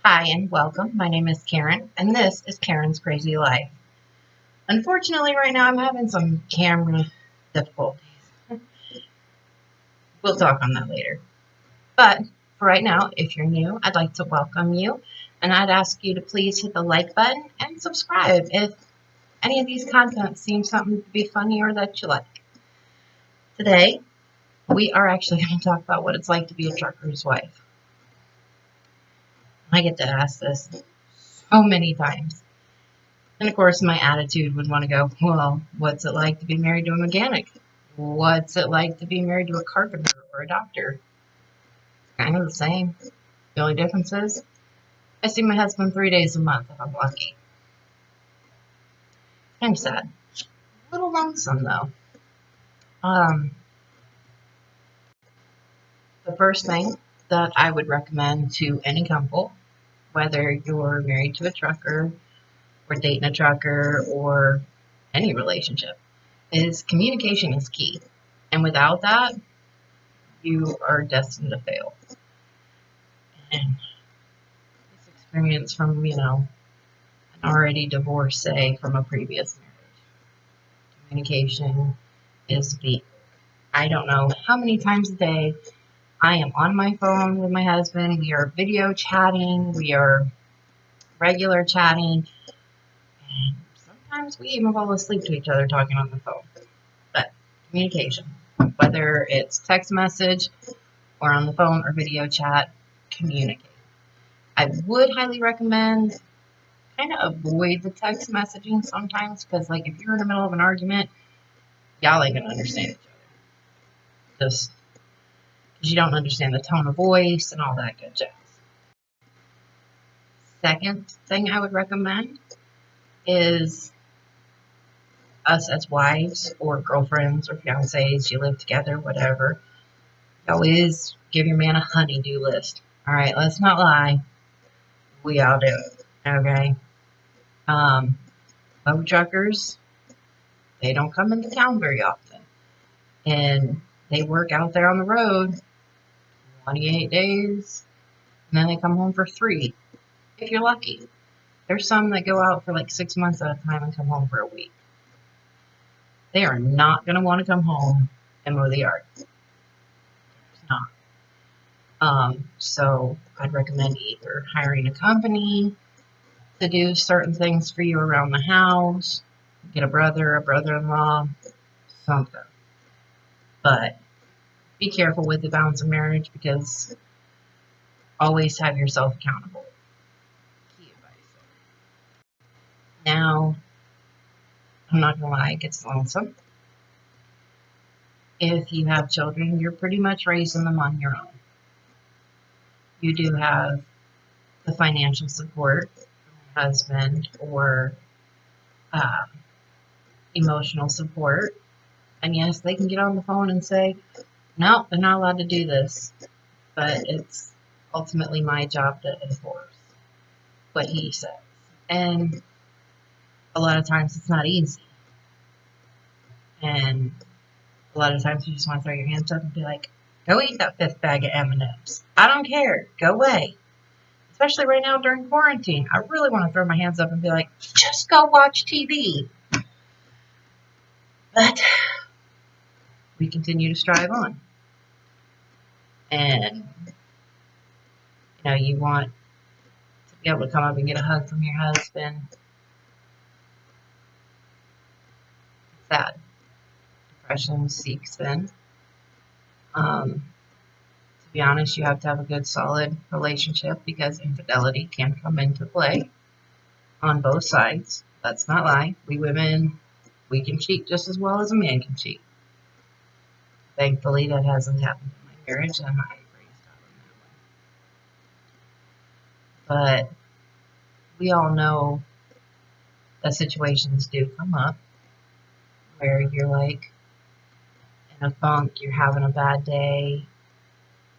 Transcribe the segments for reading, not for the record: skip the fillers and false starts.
Hi and welcome. My name is Karen, and this is Karen's Crazy Life. Unfortunately, right now I'm having some camera difficulties. We'll talk on that later. But for right now, if you're new, I'd like to welcome you, and I'd ask you to please hit the like button and subscribe if any of these contents seem something to be funny or that you like. Today, we are actually going to talk about what it's like to be a trucker's wife. I get to ask this so many times. And of course, my attitude would want to go, well, what's it like to be married to a mechanic? What's it like to be married to a carpenter or a doctor? Kind of the same. The only difference is I see my husband 3 days a month if I'm lucky. Kind of sad. A little lonesome though. Um, the first thing that I would recommend to any couple, whether you're married to a trucker or dating a trucker or any relationship, is communication is key. And without that, you are destined to fail. And this experience from, an already divorcee from a previous marriage. Communication is key. I don't know how many times a day I am on my phone with my husband. We are video chatting. We are regular chatting. And sometimes we even fall asleep to each other talking on the phone. But communication, whether it's text message or on the phone or video chat, communicate. I would highly recommend kind of avoid the text messaging sometimes because, like, if you're in the middle of an argument, y'all ain't gonna understand each other. Just because you don't understand the tone of voice and all that good jazz. Second thing I would recommend is us as wives or girlfriends or fiancés, you live together, whatever. Always give your man a honey-do list. All right, let's not lie. We all do it. Okay. Load truckers, they don't come into town very often. And they work out there on the road 28 days, and then they come home for 3, if you're lucky. There's some that go out for like 6 months at a time and come home for a week. They are not going to want to come home and mow the yard. It's not. So I'd recommend either hiring a company to do certain things for you around the house, get a brother, a brother-in-law, something. But be careful with the balance of marriage because always have yourself accountable. Key advice. Now, I'm not gonna lie, it gets lonesome. If you have children, you're pretty much raising them on your own. You do have the financial support from your husband or uh, emotional support. And yes, they can get on the phone and say, no, they're not allowed to do this. But it's ultimately my job to enforce what he says. And a lot of times it's not easy. And a lot of times you just want to throw your hands up and be like, go eat that 5th bag of M&Ms. I don't care. Go away. Especially right now during quarantine. I really want to throw my hands up and be like, just go watch TV. But we continue to strive on. And, you want to be able to come up and get a hug from your husband. It's sad. Depression seeks in. To be honest, you have to have a good, solid relationship because infidelity can come into play on both sides. Let's not lie. We women, we can cheat just as well as a man can cheat. Thankfully, that hasn't happened in my marriage, and I praise God on that one. But we all know that situations do come up where you're like in a funk, you're having a bad day,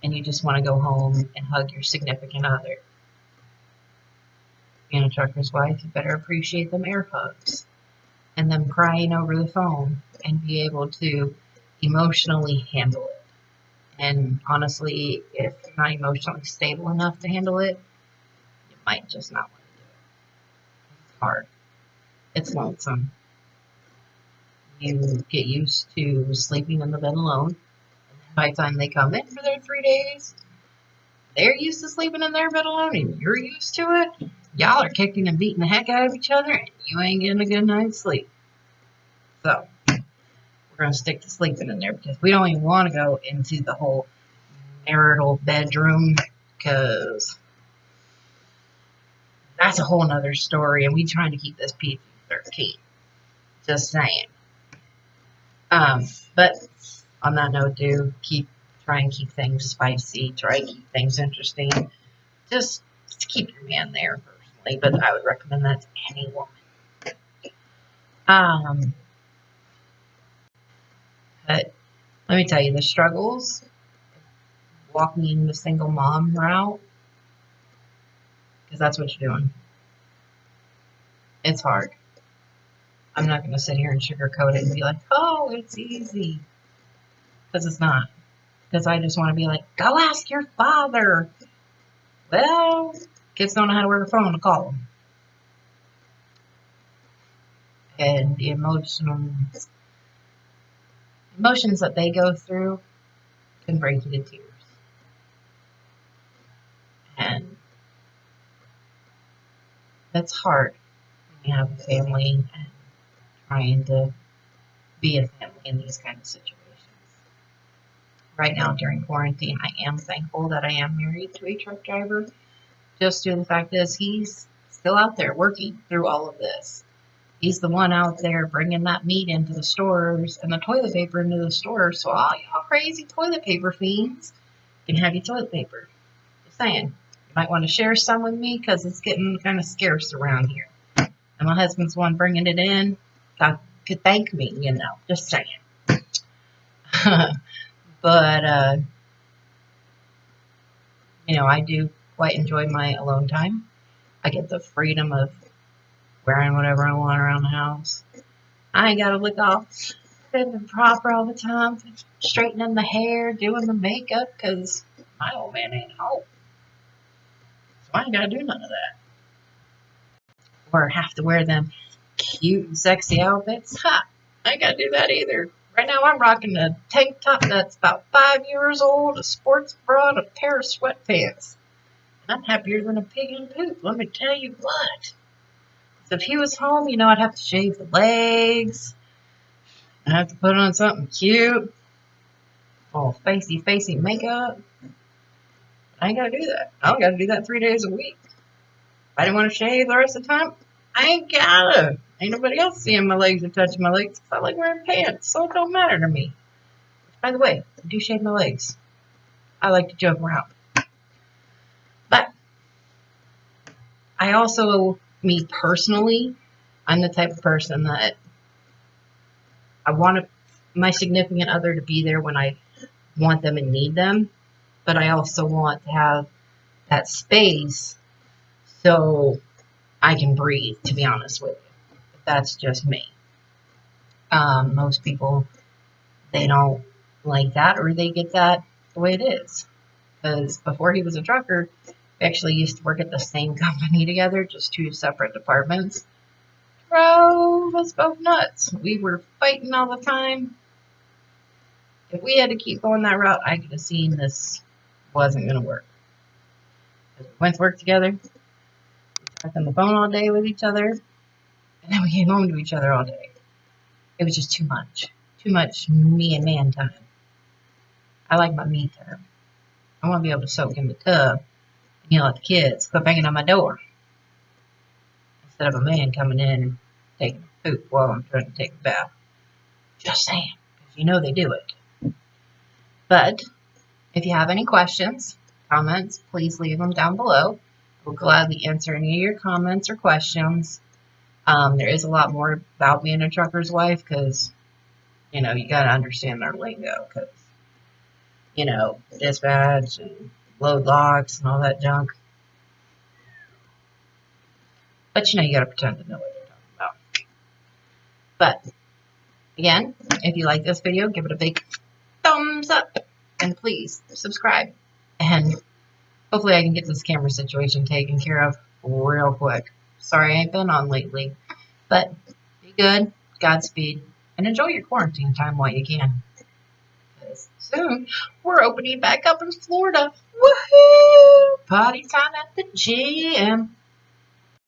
and you just want to go home and hug your significant other. Being a trucker's wife, you better appreciate them air hugs and them crying over the phone and be able to emotionally handle it. And honestly, if you're not emotionally stable enough to handle it, you might just not want to do it. It's hard. It's lonesome. You get used to sleeping in the bed alone. By the time they come in for their 3 days, they're used to sleeping in their bed alone and you're used to it. Y'all are kicking and beating the heck out of each other and you ain't getting a good night's sleep. So, we're going to stick to sleeping in there because we don't even want to go into the whole marital bedroom because that's a whole nother story and we trying to keep this PG-13. Just saying. But on that note, try and keep things spicy, try and keep things interesting. Just keep your man there personally, but I would recommend that to any woman. But let me tell you, the struggles walking the single mom route, because that's what you're doing. It's hard. I'm not going to sit here and sugarcoat it and be like, oh, it's easy. Because it's not. Because I just want to be like, go ask your father. Well, kids don't know how to work a phone to call them. And the emotions that they go through can break you to tears. And that's hard when you have a family and trying to be a family in these kind of situations. Right now during quarantine, I am thankful that I am married to a truck driver. Just due to the fact is he's still out there working through all of this. He's the one out there bringing that meat into the stores and the toilet paper into the stores. So all y'all crazy toilet paper fiends can have your toilet paper. Just saying. You might want to share some with me because it's getting kind of scarce around here. And my husband's the one bringing it in. God could thank me, Just saying. But, I do quite enjoy my alone time. I get the freedom of wearing whatever I want around the house. I ain't got to look all fit and proper all the time, straightening the hair, doing the makeup, because my old man ain't home. So I ain't got to do none of that. Or have to wear them cute and sexy outfits. Ha! I ain't got to do that either. Right now I'm rocking a tank top that's about 5 years old, a sports bra, and a pair of sweatpants. And I'm happier than a pig in poop, let me tell you what. So if he was home, I'd have to shave the legs. I'd have to put on something cute. All facey makeup. I ain't got to do that. I don't got to do that 3 days a week. If I didn't want to shave the rest of the time, I ain't gotta. Ain't nobody else seeing my legs or touching my legs. I like wearing pants, so it don't matter to me. By the way, I do shave my legs. I like to joke around. But I also, me personally, I'm the type of person that I want my significant other to be there when I want them and need them. But I also want to have that space so I can breathe, to be honest with you. That's just me. Most people, they don't like that or they get that the way it is. Because before he was a trucker, we actually used to work at the same company together, just 2 separate departments. Drove us both nuts. We were fighting all the time. If we had to keep going that route, I could have seen this wasn't going to work. We went to work together, we talked on the phone all day with each other, and then we came home to each other all day. It was just too much. Too much me and man time. I like my me time. I want to be able to soak in the tub and yell at the kids, quit banging on my door. Instead of a man coming in and taking a poop while I'm trying to take a bath. Just saying, because they do it. But if you have any questions, comments, please leave them down below. I will gladly answer any of your comments or questions. There is a lot more about being a trucker's wife because, you got to understand their lingo because, dispatch and load locks and all that junk. But, you got to pretend to know what you're talking about. But, again, if you like this video, give it a big thumbs up. And please, subscribe. And hopefully I can get this camera situation taken care of. real quick. Sorry I ain't been on lately. But be good, Godspeed, and enjoy your quarantine time while you can. Because soon we're opening back up in Florida. Woohoo! Party time at the gym.